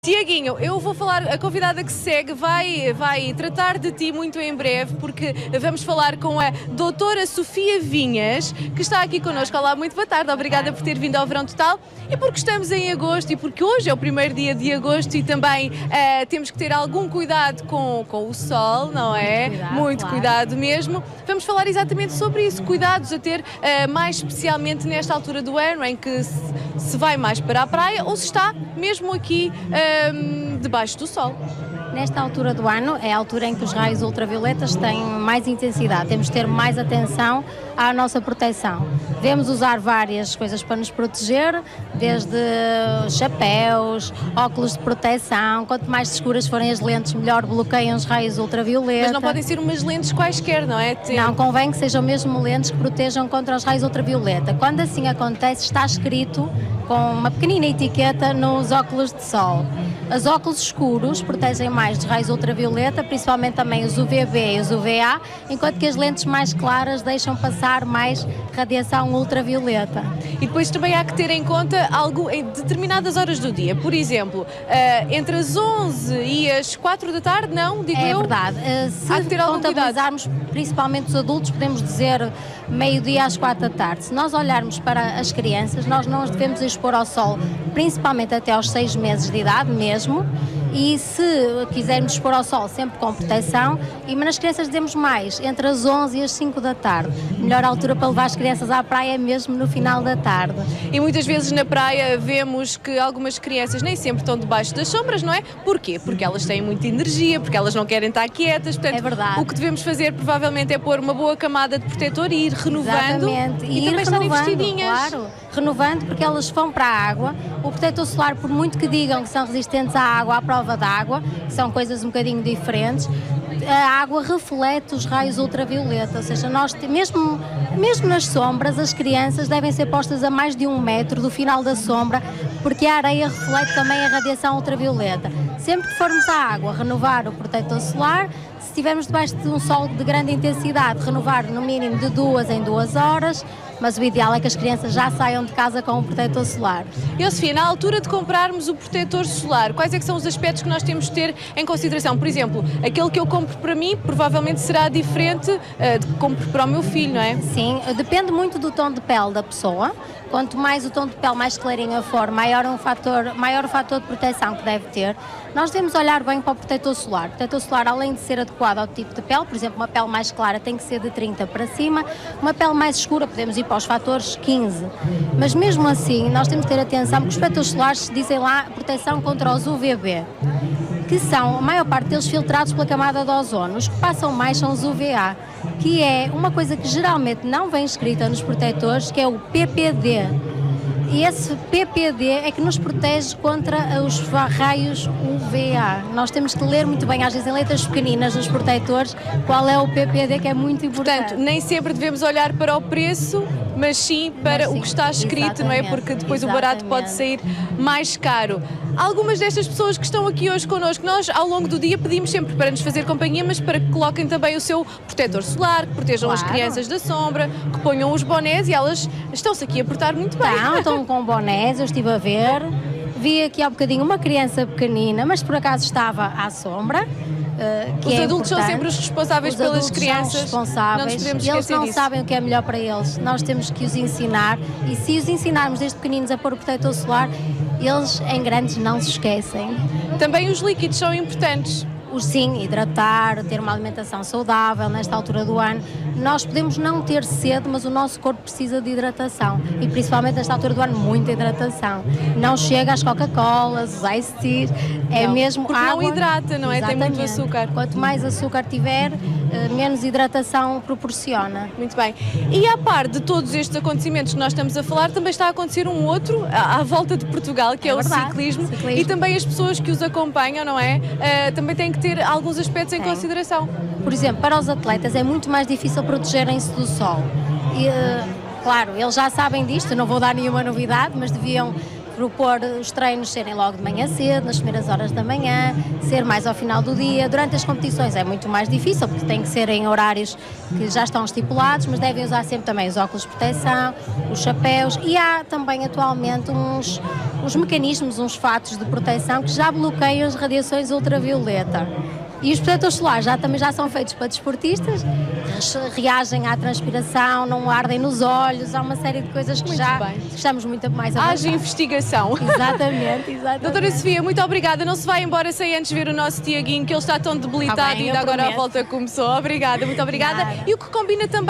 Tiaguinho, eu vou falar, a convidada que segue vai tratar de ti muito em breve, porque vamos falar com a doutora Sofia Vinhas, que está aqui connosco. Olá, muito boa tarde, obrigada por ter vindo ao Verão Total. E porque estamos em agosto e porque hoje é o primeiro dia de agosto e também temos que ter algum cuidado com o sol, não é? Muito cuidado mesmo. Vamos falar exatamente sobre isso, cuidados a ter mais especialmente nesta altura do ano, em que se vai mais para a praia ou se está mesmo aqui debaixo do sol. Nesta altura do ano é a altura em que os raios ultravioletas têm mais intensidade, temos de ter mais atenção à nossa proteção. Devemos usar várias coisas para nos proteger, desde chapéus, óculos de proteção, quanto mais escuras forem as lentes, melhor bloqueiam os raios ultravioletas. Mas não podem ser umas lentes quaisquer, não é? Não, convém que sejam mesmo lentes que protejam contra os raios ultravioleta. Quando assim acontece, está escrito com uma pequenina etiqueta nos óculos de sol. Os óculos escuros protegem mais dos raios ultravioleta, principalmente também os UVB e os UVA, enquanto que as lentes mais claras deixam passar mais radiação ultravioleta. E depois também há que ter em conta algo em determinadas horas do dia. Por exemplo, entre as 11 e as 4 da tarde, não? Digo eu? É verdade. Há que ter algum cuidado. Contabilizarmos principalmente os adultos, podemos dizer meio-dia às 4 da tarde. Se nós olharmos para as crianças, nós não os devemos expor ao sol, principalmente até aos 6 meses de idade mesmo. E se quisermos expor ao sol, sempre com proteção, mas nas crianças dizemos mais, entre as 11 e as 5 da tarde. Melhor altura para levar as crianças à praia é mesmo no final da tarde. E muitas vezes na praia vemos que algumas crianças nem sempre estão debaixo das sombras, não é? Porquê? Porque elas têm muita energia, porque elas não querem estar quietas. Portanto, é verdade. O que devemos fazer provavelmente é pôr uma boa camada de protetor e ir renovando. Exatamente. E também estarem vestidinhas. Claro, renovando, porque elas vão para a água. O protetor solar, por muito que digam que são resistentes à água, à prova da água, que são coisas um bocadinho diferentes, a água reflete os raios ultravioleta, ou seja, nós, mesmo nas sombras, as crianças devem ser postas a mais de 1 metro do final da sombra, porque a areia reflete também a radiação ultravioleta. Sempre que formos à água renovar o protetor solar, se estivermos debaixo de um sol de grande intensidade, renovar no mínimo de 2 em 2 horas, mas o ideal é que as crianças já saiam de casa com o protetor solar. E, Sofia, na altura de comprarmos o protetor solar, quais é que são os aspectos que nós temos de ter em consideração? Por exemplo, aquele que eu compro para mim provavelmente será diferente de que compro para o meu filho, não é? Sim, depende muito do tom de pele da pessoa. Quanto mais o tom de pele mais clarinho for, maior o fator de proteção que deve ter. Nós devemos olhar bem para o protetor solar. O protetor solar, além de ser adequado ao tipo de pele, por exemplo, uma pele mais clara tem que ser de 30 para cima, uma pele mais escura podemos ir para os fatores 15. Mas mesmo assim, nós temos que ter atenção, porque os protetores solares dizem lá proteção contra os UVB, que são, a maior parte deles, filtrados pela camada de ozono. Os que passam mais são os UVA, que é uma coisa que geralmente não vem escrita nos protetores, que é o PPD. E esse PPD é que nos protege contra os raios UVA. Nós temos que ler muito bem, às vezes em letras pequeninas nos protetores, qual é o PPD, que é muito importante. Portanto, nem sempre devemos olhar para o preço, mas sim para o que está escrito, não é? Porque depois o barato pode sair mais caro. Algumas destas pessoas que estão aqui hoje connosco, nós ao longo do dia pedimos sempre para nos fazer companhia, mas para que coloquem também o seu protetor solar, que protejam as crianças da sombra, que ponham os bonés, e elas estão-se aqui a portar muito bem. Estão com bonés, eu estive a ver. Vi aqui há bocadinho uma criança pequenina, mas por acaso estava à sombra. Os adultos são sempre os responsáveis pelas crianças. São responsáveis. Não nos podemos eles esquecer não disso. sabem o que é melhor para eles. Nós temos que os ensinar, e se os ensinarmos desde pequeninos a pôr o protetor solar, eles em grandes não se esquecem. Também os líquidos são importantes. Sim, hidratar, ter uma alimentação saudável nesta altura do ano. Nós podemos não ter sede, mas o nosso corpo precisa de hidratação, e principalmente nesta altura do ano, muita hidratação. Não chega às Coca-Colas, os Ice Teas, é mesmo porque água. não hidrata, não é? Exatamente. Tem muito açúcar. Quanto mais açúcar tiver, menos hidratação proporciona. Muito bem. E à par de todos estes acontecimentos que nós estamos a falar, também está a acontecer um outro à volta de Portugal, que é o verdade, ciclismo, e também as pessoas que os acompanham, não é? Também têm que ter alguns aspectos em consideração. Por exemplo, para os atletas é muito mais difícil protegerem-se do sol. E, claro, eles já sabem disto, eu não vou dar nenhuma novidade, mas deviam propor os treinos serem logo de manhã cedo, nas primeiras horas da manhã, ser mais ao final do dia. Durante as competições é muito mais difícil, porque tem que ser em horários que já estão estipulados, mas devem usar sempre também os óculos de proteção, os chapéus, e há também atualmente uns uns mecanismos, uns fatos de proteção que já bloqueiam as radiações ultravioleta. E os protetores solares também já são feitos para desportistas, reagem à transpiração, não ardem nos olhos, há uma série de coisas que Muito já bem. estamos muito mais avançados. Haja investigação. Exatamente, exatamente. Doutora Sofia, muito obrigada. Não se vai embora sem antes ver o nosso Tiaguinho, que ele está tão debilitado bem, e eu ainda agora a prometo. volta começou. Obrigada, muito obrigada. Nada. E o que combina também